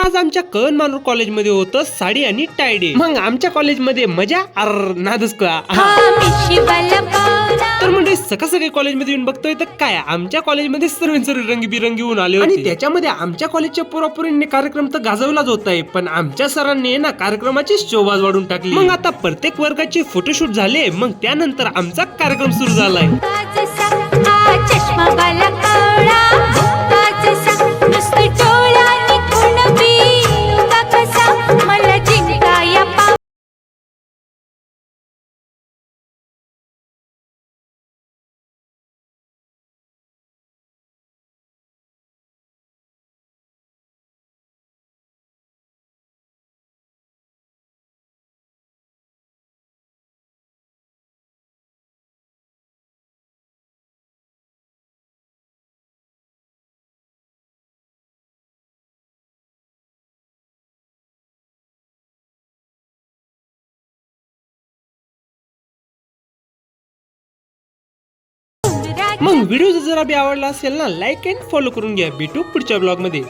आज आमच्या कळण मानूर कॉलेजमध्ये होतं साडी आणि टाय डे। मग आमच्या कॉलेजमध्ये मजा नादच का। तर म्हणजे सकाळी कॉलेजमध्ये येऊन बघतोय तर काय आमच्या कॉलेजमध्ये सर्व रंगीबिरंगी होऊन आले होते आणि त्याच्यामध्ये आमच्या कॉलेजच्या पोरापोरींनी कार्यक्रम तर गाजवलाच होताय, पण आमच्या सरांनी ना कार्यक्रमाची शोभा वाढून टाकली। मग आता प्रत्येक वर्गाचे फोटोशूट झाले, मग त्यानंतर आमचा कार्यक्रम सुरू झालाय। मग व्हिडिओ जर आवडला असेल ना, लाईक अँड फॉलो करून घ्या। भेटू पुढच्या ब्लॉग मध्ये।